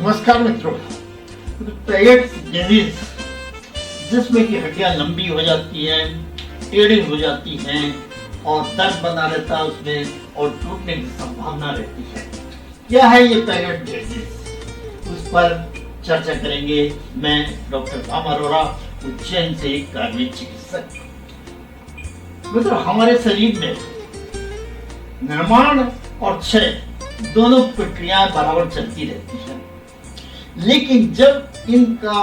नमस्कार मित्रों। पेगेट्स डिजीज, जिसमें कि हड्डियां लंबी हो जाती हैं, टेढ़ी हो जाती हैं और दर्द बना रहता है उसमें और टूटने की संभावना रहती है। क्या है ये पेगेट डिजीज, उस पर चर्चा करेंगे। मैं डॉक्टर राम अरोरा, उज्जैन से कार्मिक चिकित्सक। मित्रों, हमारे शरीर में निर्माण और क्षय दोनों प्रक्रियाएं बराबर चलती रहती हैं, लेकिन जब इनका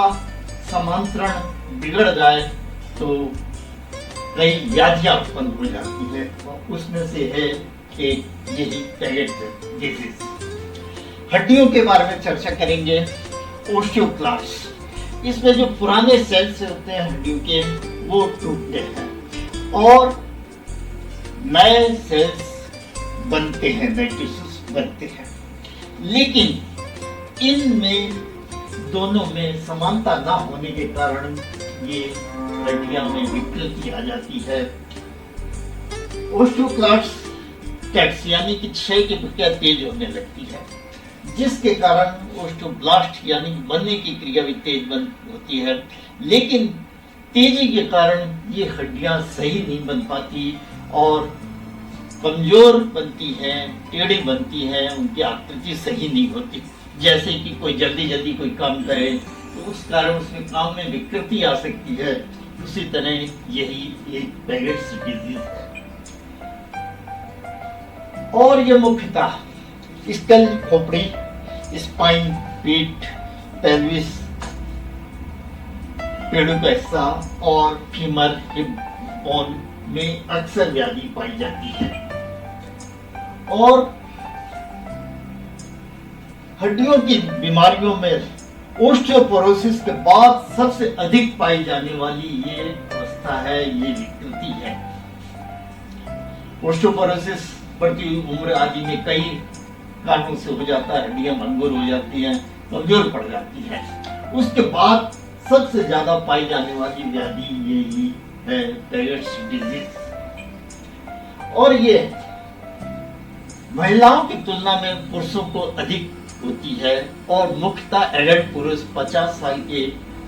समांतरण बिगड़ जाए तो कई व्याधियां उत्पन्न हो जाती है और उसमें से है एक यही पेगेट डिजीज। हड्डियों के बारे में चर्चा करेंगे। ओस्टियोक्लास्ट, इसमें जो पुराने सेल्स होते हैं हड्डियों के, वो टूटते हैं और नए सेल्स बनते हैं, नए टिश्यूज बनते हैं। लेकिन इनमें दोनों में समानता ना होने के कारण ये हड्डियां में विकृति आ जाती है। ओस्टियोक्लास्ट यानी कि क्षय की प्रक्रिया तेज होने लगती है, जिसके कारण ओस्टियोब्लास्ट यानी बनने की क्रिया भी तेज होती है। लेकिन तेजी के कारण ये हड्डियां सही नहीं बन पाती और कमजोर बनती हैं, टेढ़ी बनती हैं, उनकी आकृति सही नहीं होती। जैसे कि कोई जल्दी कोई काम करे तो उस कारण उसमें काम में विकृति आ सकती है। उसी तरह यही एक पेगेट्स डिजीज है और ये मुख्यतः स्कल, खोपड़ी, स्पाइन, पीठ, पेल्विस, पेड़ों का हिस्सा और फीमर, हिप बोन में अक्सर व्याधि पाई जाती है। और हड्डियों की बीमारियों में ओस्टियोपोरोसिस के बाद सबसे अधिक पाई जाने वाली ये अवस्था है, ये विकृति है। ओस्टियोपोरोसिस बढ़ती उम्र आदि में कई कारणों से हो जाता है, हड्डियां भंगुर हो जाती हैं, कमजोर पड़ जाती है। उसके बाद सबसे ज्यादा पाई जाने वाली व्याधि यही है, पेगेट्स डिजीज। और ये महिलाओं की तुलना में पुरुषों को अधिक होती है और मुख्यतः एडल्ट पुरुष 50 साल के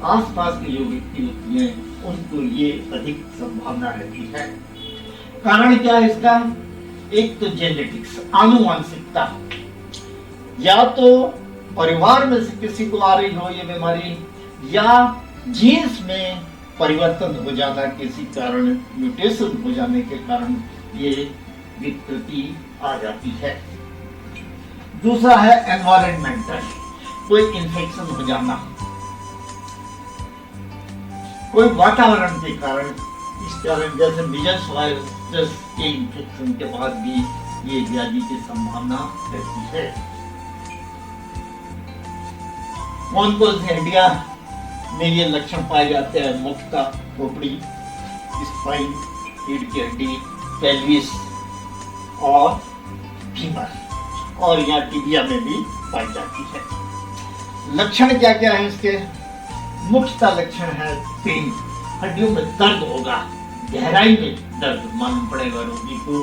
आसपास की जो व्यक्ति होती हैं उनको ये अधिक संभावना रहती है। कारण क्या है इसका? एक तो जेनेटिक्स, आनुवांशिकता, या तो परिवार में से किसी को आ रही हो ये बीमारी, या जीन्स में परिवर्तन हो जाना, किसी कारण म्यूटेशन हो जाने के कारण ये विकृति आ जाती है। दूसरा है एनवायरमेंटल, कोई इन्फेक्शन हो जाना, कोई वातावरण के कारण, इस कारण जैसे मीजल्स वायरस के इन्फेक्शन के बाद भी ये व्याधि की संभावना रहती है। कौन कौन सी हड्डियां में ये लक्षण पाए जाते हैं? मुख्यतः खोपड़ी, स्पाइन, रीढ़ की हड्डी, पेल्विस और फीमर, और यहाँ टिबिया में भी पाई जाती है। लक्षण क्या क्या है इसके? मुख्यतः लक्षण है पेन, हड्डियों में दर्द होगा, गहराई में दर्द मालूम पड़ेगा रोगी को।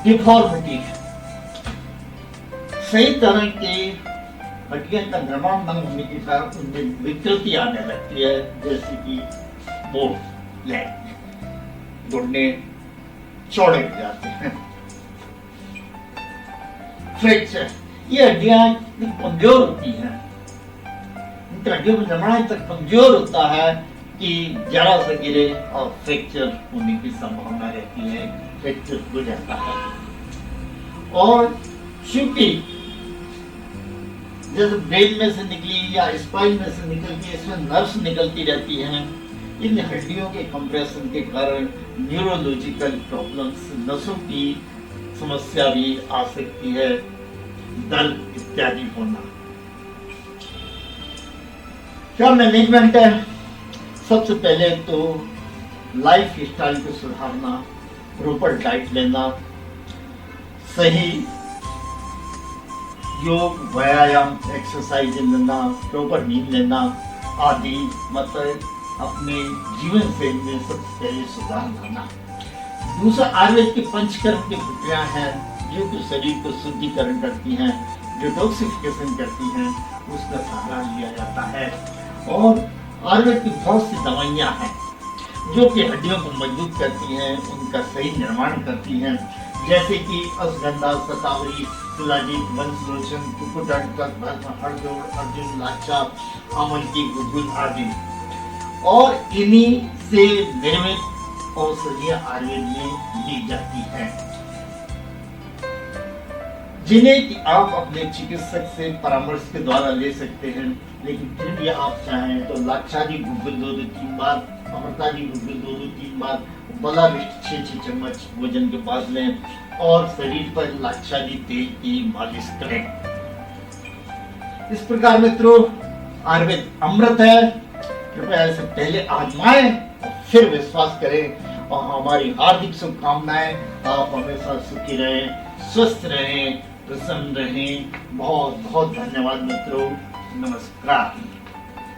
डिफॉर्मिटी, सही तरह के हड्डियों का निर्माण न होने के कारण उनमें विकृति आने लगती है, जैसे कि बोन, लेग, घुटने चौड़े हो जाते हैं। फ्रैक्चर, ये हड्डियां कमजोर होती हैं, इनकी हड्डियों में निर्माण तक कमजोर होता है कि जरा सा गिरे और फ्रैक्चर होने की संभावना रहती है, फ्रैक्चर हो जाता है। और चूंकि जैसे ब्रेन में से निकली या स्पाइन में से निकलती, इसमें नर्व्स निकलती रहती हैं, इन हड्डियों के कंप्रेशन के कारण न्यूरोलॉजिकल प्रॉब्लम्स, नसों की समस्या भी आ सकती है, दर्द इत्यादि होना। क्या मैनेजमेंट है? सबसे पहले तो लाइफ स्टाइल को सुधारना, प्रॉपर डाइट लेना, सही योग, व्यायाम, एक्सरसाइज लेना, प्रॉपर नींद लेना आदि, मतलब अपने जीवन शैली में सबसे पहले सुधार लाना। दूसरा, आयुर्वेद की पंचकर्म की प्रक्रिया है जो कि शरीर को शुद्धिकरण करती हैं, डिटॉक्सिफिकेशन करती हैं, उसका सहारा लिया जाता है। और आयुर्वेद की बहुत सी दवाइयाँ हैं जो कि हड्डियों को मजबूत करती हैं, उनका सही निर्माण करती हैं, जैसे कि अश्वगंधा, शतावरी, शिलाजीत, वंशलोचन, कुकुट, हरदोड़, अर्जुन, लाचा, आमल की गुलगुल आदि। और इन्हीं से निर्मित औषधियां आयुर्वेद में दी जाती हैं, जिन्हें कि आप अपने चिकित्सक से परामर्श के द्वारा ले सकते हैं। लेकिन फिर भी आप चाहें तो लाक्षादी गुलगुल 2-3 बार, अमृतादी गुलगुल 2-3 बार, बलाविष्ट 6-6 चम्मच भोजन के बाद लें और शरीर पर लाक्षादी तेल की मालिश करें। इस प्रकार मित्रों, आयुर्वेद अमृत है। कृपया इसे पहले आजमाएं और फिर विश्वास करें। और हमारी हार्दिक शुभकामनाएं, आप हमेशा सुखी रहें, स्वस्थ रहें, प्रसन्न रहें। बहुत बहुत धन्यवाद मित्रों। नमस्कार।